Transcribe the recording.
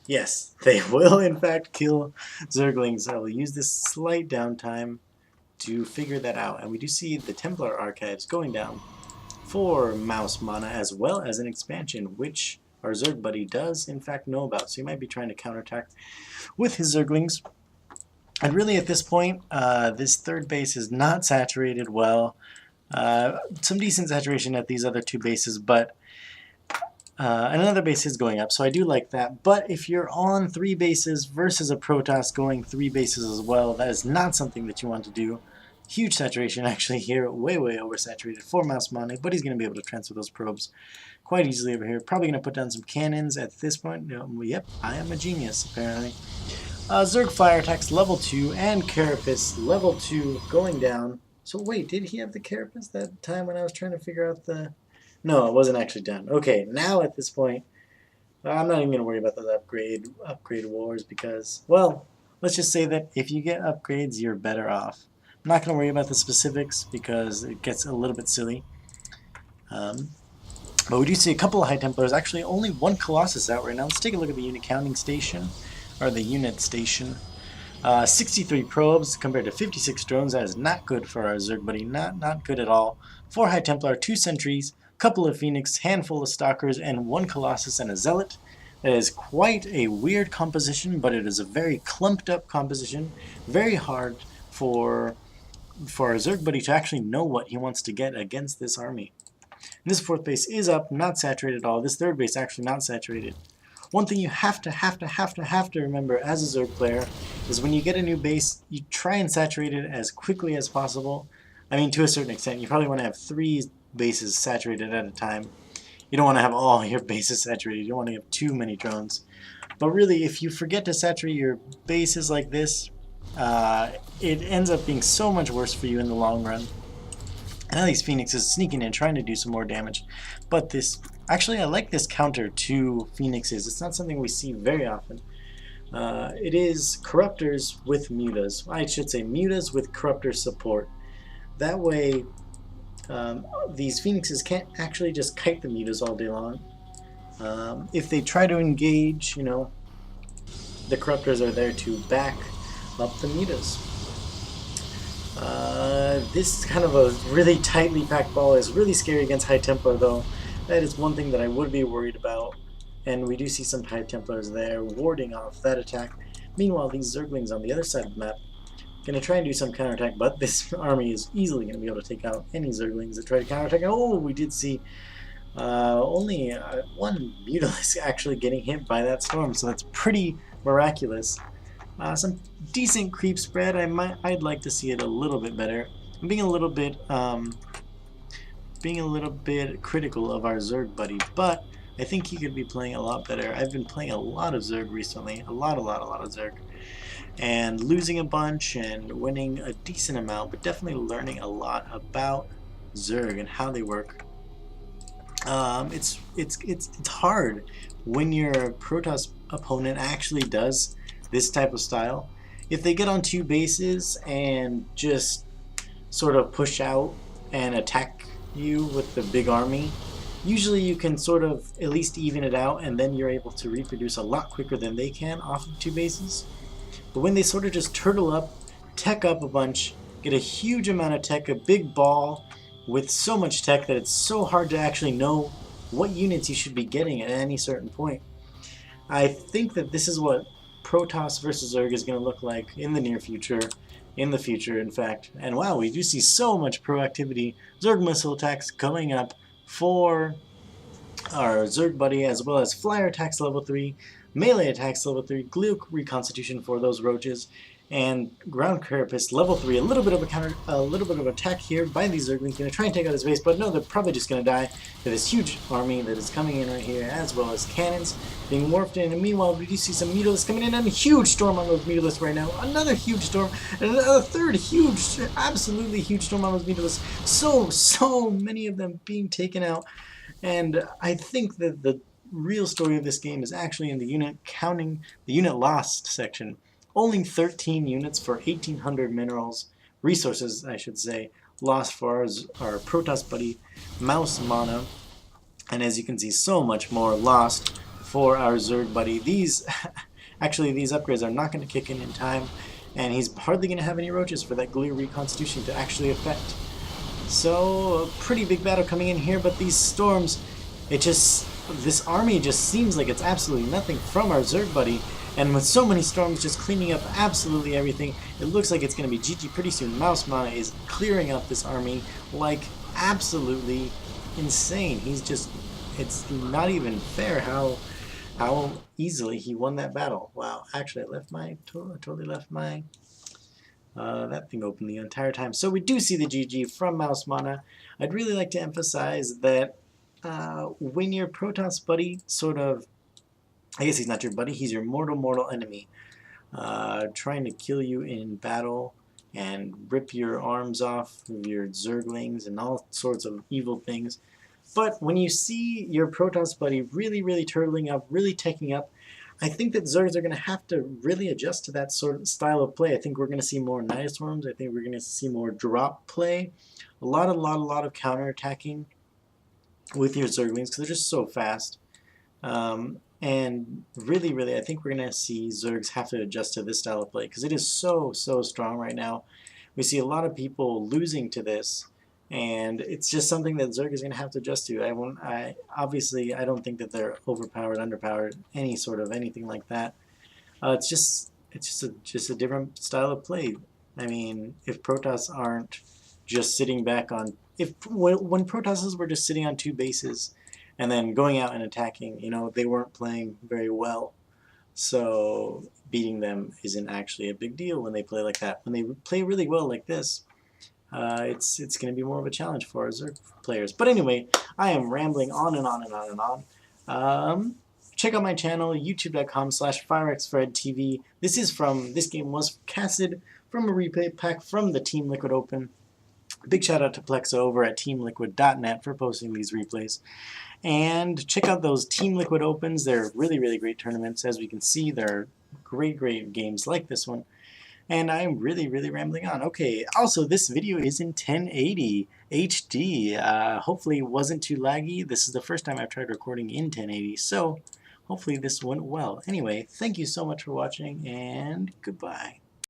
Yes, they will in fact kill Zerglings. I will use this slight downtime to figure that out. And we do see the Templar archives going down for MouzMana as well as an expansion, which our Zerg buddy does in fact know about. So he might be trying to counterattack with his Zerglings. And really at this point, this third base is not saturated well. Some decent saturation at these other two bases, but another base is going up, so I do like that. But if you're on 3 bases versus a Protoss going 3 bases as well, that is not something that you want to do. Huge saturation actually here, way oversaturated for MouzMana, but he's going to be able to transfer those probes quite easily over here. Probably going to put down some cannons at this point. Yep, I am a genius apparently. Zerg fire attacks level 2 and Carapace level 2 going down. So wait, did he have the Carapace that time when I was trying to figure out the... No, it wasn't actually done. Okay, now at this point, I'm not even going to worry about those upgrade wars because, well, let's just say that if you get upgrades, you're better off. I'm not going to worry about the specifics because it gets a little bit silly. But we do see a couple of High Templars, actually only one Colossus out right now. Let's take a look at the unit counting station, or the unit station. 63 probes compared to 56 drones. That is not good for our Zerg buddy, not good at all. 4 High Templar, 2 Sentries, couple of Phoenix, handful of Stalkers, and 1 Colossus and a Zealot. That is quite a weird composition, but it is a very clumped up composition. Very hard for our Zerg buddy to actually know what he wants to get against this army. And this 4th base is up, not saturated at all. This 3rd base actually not saturated. One thing you have to remember as a Zerg player is when you get a new base, you try and saturate it as quickly as possible. I mean, to a certain extent, you probably want to have 3 bases saturated at a time. You don't want to have all your bases saturated. You don't want to have too many drones. But really, if you forget to saturate your bases like this, it ends up being so much worse for you in the long run. And now these Phoenixes sneaking in, trying to do some more damage. But this, actually, I like this counter to Phoenixes. It's not something we see very often. It is Corruptors with Mutas. I should say Mutas with Corruptor support. That way, these Phoenixes can't actually just kite the Mutas all day long. If they try to engage, you know, the Corruptors are there to back up the Mutas. This kind of a really tightly packed ball is really scary against High Templar, though. That is one thing that I would be worried about. And we do see some High Templars there warding off that attack. Meanwhile, these Zerglings on the other side of the map going to try and do some counterattack, but this army is easily going to be able to take out any Zerglings that try to counterattack. Oh, we did see only 1 Mutalisk actually getting hit by that storm, so that's pretty miraculous. Some decent creep spread. I'd like to see it a little bit better. I'm being a little bit critical of our Zerg buddy, but I think he could be playing a lot better. I've been playing a lot of Zerg recently, a lot of Zerg, and losing a bunch and winning a decent amount, but definitely learning a lot about Zerg and how they work. It's hard when your Protoss opponent actually does this type of style. If they get on 2 bases and just sort of push out and attack you with the big army, usually you can sort of at least even it out, and then you're able to reproduce a lot quicker than they can off of 2 bases. But when they sort of just turtle up, tech up a bunch, get a huge amount of tech, a big ball with so much tech that it's so hard to actually know what units you should be getting at any certain point. I think that this is what Protoss versus Zerg is going to look like in the near future, in fact. And wow, we do see so much proactivity. Zerg missile attacks coming up for our Zerg buddy, as well as flyer attacks level 3, melee attacks level 3, glue reconstitution for those roaches, and ground carapace level 3. A little bit of attack here by these Zerglings. Going to try and take out his base, but no, they're probably just going to die to this huge army that is coming in right here, as well as cannons being warped in. And meanwhile, we do see some Mutalisks coming in, and a huge storm on those Mutalisks right now. Another huge storm, and a third huge, absolutely huge storm on those Mutalisks. So many of them being taken out. And I think that the real story of this game is actually in the unit counting, the unit lost section. Only 13 units for 1,800 minerals, resources I should say, lost for our Protoss buddy MouzMana. And as you can see, so much more lost for our Zerg buddy. These, actually, these upgrades are not going to kick in time, and he's hardly going to have any roaches for that Glitter Reconstitution to actually affect. So, a pretty big battle coming in here, but these storms, this army just seems like it's absolutely nothing from our Zerg buddy, and with so many storms just cleaning up absolutely everything, it looks like it's going to be GG pretty soon. MouzMana is clearing up this army like absolutely insane. It's not even fair how easily he won that battle. Wow, actually I totally left my that thing open the entire time. So we do see the GG from MouzMana. I'd really like to emphasize that when your Protoss buddy sort of, I guess he's not your buddy, he's your mortal enemy, trying to kill you in battle and rip your arms off of your Zerglings and all sorts of evil things. But when you see your Protoss buddy really turtling up, really taking up, I think that Zergs are going to have to really adjust to that sort of style of play. I think we're going to see more Nidoswarms. I think we're going to see more drop play. A lot of counterattacking with your Zerglings because they're just so fast. And really, I think we're going to see Zergs have to adjust to this style of play because it is so strong right now. We see a lot of people losing to this, and it's just something that Zerg is going to have to adjust to. Obviously, I don't think that they're overpowered, underpowered, anything like that. It's just a different style of play. I mean, if Protoss aren't just sitting back on, when Protosses were just sitting on 2 bases and then going out and attacking, you know, they weren't playing very well. So beating them isn't actually a big deal when they play like that. When they play really well like this, it's going to be more of a challenge for our Zerg players. But anyway, I am rambling on and on. Check out my channel, youtube.com/Firexfredtv. This game was casted from a replay pack from the Team Liquid Open. Big shout out to Plexo over at teamliquid.net for posting these replays. And check out those Team Liquid Opens. They're really great tournaments. As we can see, they're great games like this one. And I'm really rambling on. Okay, also this video is in 1080 HD. Hopefully it wasn't too laggy. This is the first time I've tried recording in 1080, so hopefully this went well. Anyway, thank you so much for watching, and goodbye.